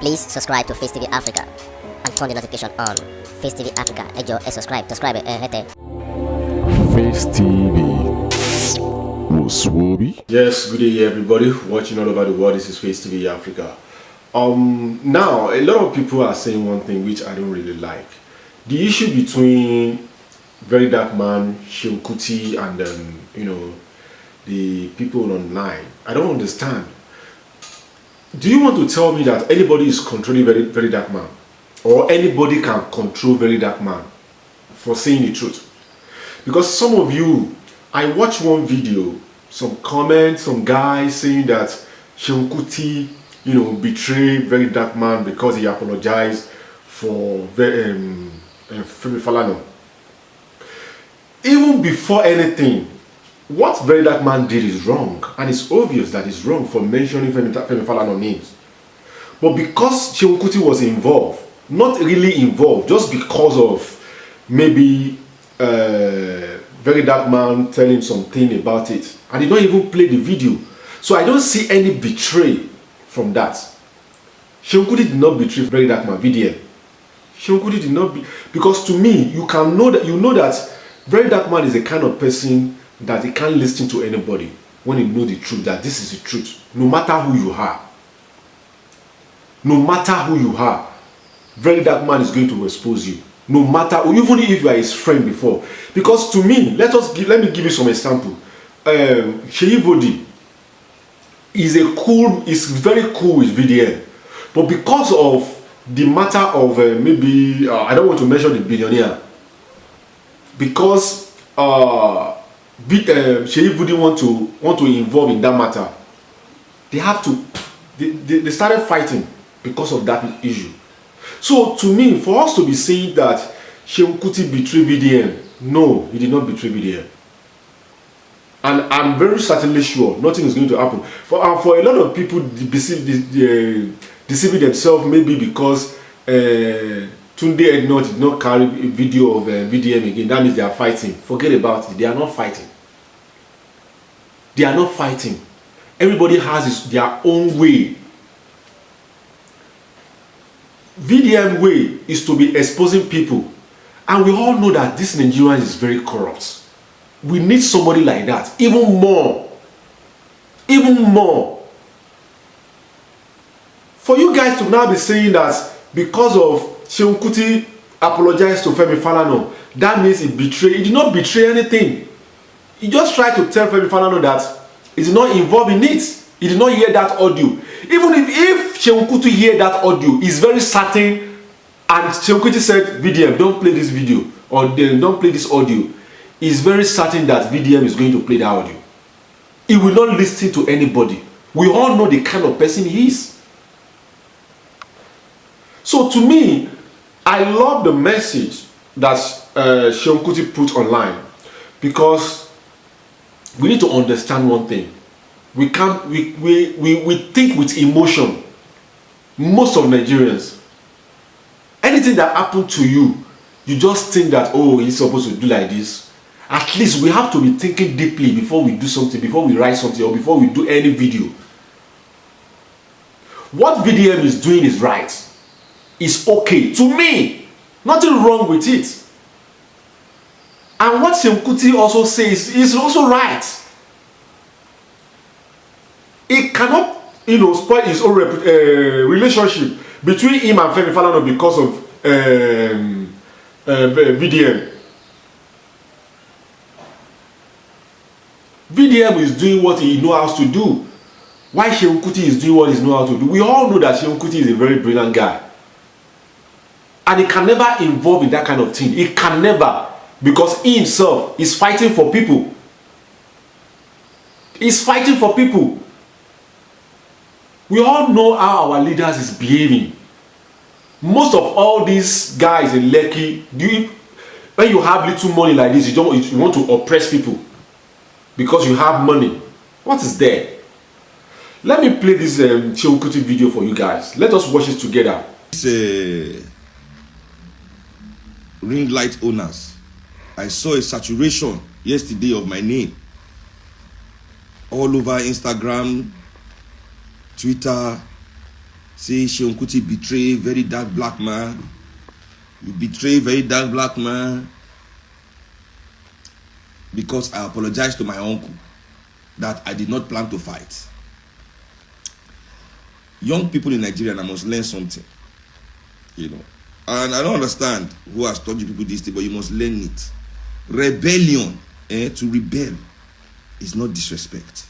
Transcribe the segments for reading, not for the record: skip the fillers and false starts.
Please subscribe to Facetv Africa and turn the notification on. Facetv Africa, ẹ jọ̀ọ́, subscribe, hete. Face TV was Swoby. Yes, good day everybody watching all over the world. This is Face TV Africa. Now a lot of people are saying one thing which I don't really like. The issue between Verydarkman, Seun Kuti, and the people online. I don't understand. Do you want to tell me that anybody is controlling Verydarkman, or anybody can control Verydarkman for saying the truth? Because some of you, I watched one video, some comments, some guys saying that Seun Kuti, betrayed Verydarkman because he apologized for Femi Falana. Even before anything, what Verydarkman did is wrong, and it's obvious that it's wrong for mentioning Femi Falana names. But because Seun Kuti was involved, not really involved, just because of maybe Verydarkman telling something about it, and he don't even play the video. So I don't see any betray from that. Seun Kuti did not betray Verydarkman VDM. Seun Kuti did not because to me, you know that Verydarkman is the kind of person that he can't listen to anybody when he knows the truth, that this is the truth. No matter who you are. No matter who you are, Verydarkman is going to expose you. No matter, even if you are his friend before. Because to me, let me give you some example. Sheyi is very cool with VDM. But because of the matter of maybe, I don't want to mention the billionaire. Because Sheyi want to involve in that matter. They started fighting because of that issue. So to me, for us to be saying that Seun Kuti betrayed VDM, no, he did not betray VDM. And I'm very certainly sure nothing is going to happen. For a lot of people deceiving themselves, maybe because Tunde Ednor did not carry a video of VDM again, that means they are fighting. Forget about it. They are not fighting. They are not fighting. Everybody has their own way. VDM way is to be exposing people. And we all know that this Nigerian is very corrupt. We need somebody like that. Even more. Even more. For you guys to now be saying that because of Seun Kuti apologized to Femi Falana, that means he betrayed. He did not betray anything. He just tried to tell Femi Falana that he's not involved in it. He did not hear that audio. Even if Seun Kuti hear that audio, he's very certain, and Seun Kuti said, VDM, don't play this video, or don't play this audio. He's very certain that VDM is going to play that audio. He will not listen to anybody. We all know the kind of person he is. So to me, I love the message that Seun Kuti put online, because we need to understand one thing. We think with emotion. Most of Nigerians, anything that happened to you, you just think that, oh, he's supposed to do like this. At least we have to be thinking deeply before we do something, before we write something, or before we do any video. What VDM is doing is right. It's okay. To me, nothing wrong with it. And what Seun Kuti also says is also right. It cannot, spoil his own relationship between him and Femi Falana because of VDM. VDM is doing what he knows how to do. Why Seun Kuti is doing what he knows how to do? We all know that Seun Kuti is a very brilliant guy. And he can never involve in that kind of thing. He can never. Because he himself is fighting for people. He's fighting for people. We all know how our leaders is behaving. Most of all these guys in Lekki, when you have little money like this, you want to oppress people because you have money. What is there? Let me play this Seun Kuti video for you guys. Let us watch it together. It's ring light owners. I saw a saturation yesterday of my name all over Instagram, Twitter, say Seun Kuti betray very dark black man. You betray very dark black man. Because I apologized to my uncle that I did not plan to fight. Young people in Nigeria, I must learn something. You know. And I don't understand who has taught you people this thing, but you must learn it. Rebellion, to rebel, is not disrespect.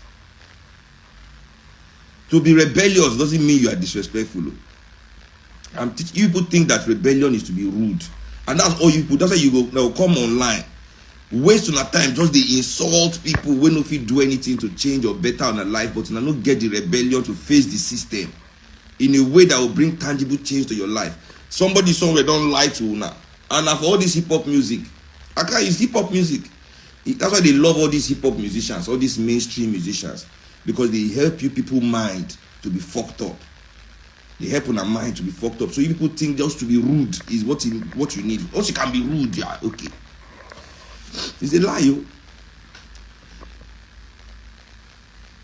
To be rebellious doesn't mean you are disrespectful. You people think that rebellion is to be rude. And that's all you people, that's why you go now come online. Waste on a time, just they insult people when if you do anything to change or better on their life, but not get the rebellion to face the system in a way that will bring tangible change to your life. Somebody somewhere don't lie to you now. And for all this hip-hop music, I can't use hip-hop music. That's why they love all these hip-hop musicians, all these mainstream musicians, because they help you people mind to be fucked up. They help on our mind to be fucked up. So you people think just to be rude is what you need. Once you can be rude, yeah, okay. It's a lie, yo.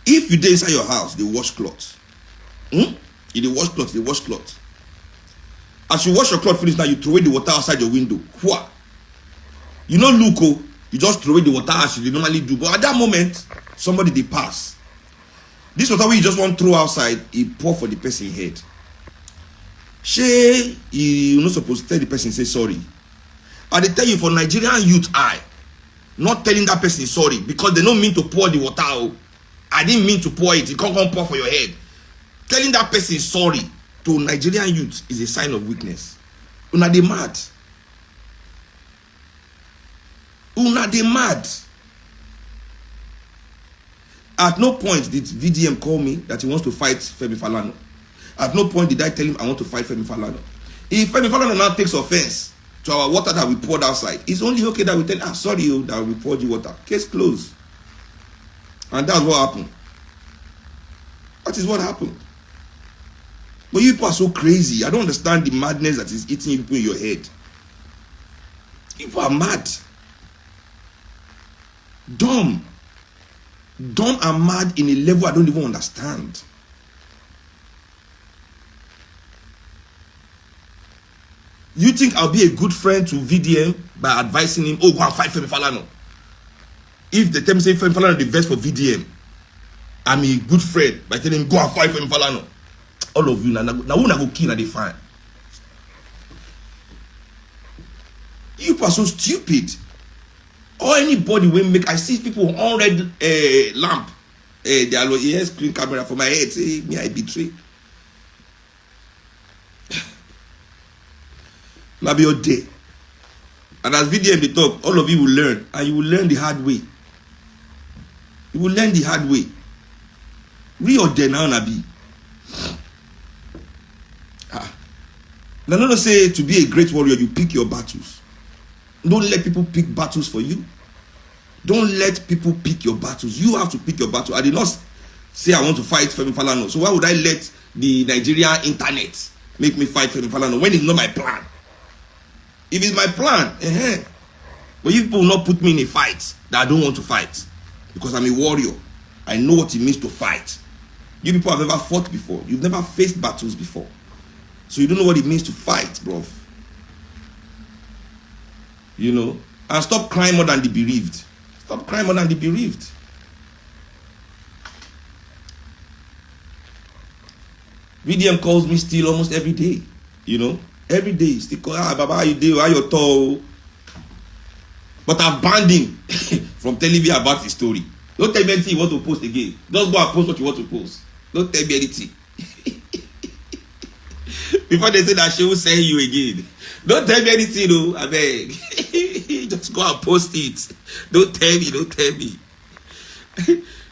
If you dey inside your house, they wash clothes. You dey wash clothes, they wash clothes. As you wash your clothes finish now, you throw away the water outside your window. What? You no look, oh, you just throw away the water as you normally do. But at that moment, somebody they pass. This water you just want to throw outside, it pour for the person head. Shey, you not supposed to tell the person say sorry. I dey tell you for Nigerian youth eye, not telling that person sorry because they don't mean to pour the water. Oh. I didn't mean to pour it. It can't come pour for your head. Telling that person sorry to Nigerian youth is a sign of weakness. Una dey mad. Una dey mad. At no point did VDM call me that he wants to fight Femi Falana. At no point did I tell him I want to fight Femi Falana. If Femi Falana now takes offense to our water that we poured outside, it's only okay that we tell sorry that we poured you water. Case closed. And that's what happened. That is what happened. But you people are so crazy. I don't understand the madness that is eating you people in your head. People are mad. Dumb. Dumb and mad in a level I don't even understand. You think I'll be a good friend to VDM by advising him, oh, go and fight Femi Falana? If the term say Femi Falana the best for VDM, I'm a good friend by telling him, go and fight Femi Falana. All of you, now who go kill and they find? You people are so stupid. Or anybody will make, I see people on red lamp, they are like, screen camera for my head, say, me I betray. Now be your day. And as VDM they talk, all of you will learn. And you will learn the hard way. You will learn the hard way. Real day now, Nabi. Now, not say to be a great warrior, you pick your battles. Don't let people pick battles for you. Don't let people pick your battles. You have to pick your battle. I did not say I want to fight Femi Falana. So why would I let the Nigerian internet make me fight Femi Falana when it's not my plan? If it's my plan, but you people will not put me in a fight that I don't want to fight because I'm a warrior. I know what it means to fight. You people have never fought before. You've never faced battles before. So you don't know what it means to fight, bro. You know? And stop crying more than the bereaved. Stop crying more than the bereaved. VDM calls me still almost every day. You know? Every day. Still call, Baba, how you do? How you tall? But I've banned him from telling me about his story. Don't tell me anything you want to post again. Just go and post what you want to post. Don't tell me anything. Before they say that she will send you again. Don't tell me anything, though. I beg. Just go and post it. Don't tell me.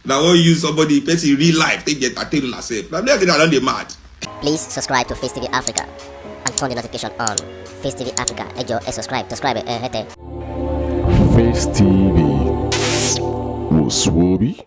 Now, I want to use somebody, person in real life, they get entertained on herself. I'm not going to mad. Please subscribe to Face TV Africa and turn the notification on. Face TV Africa, subscribe. Face TV was Swoby.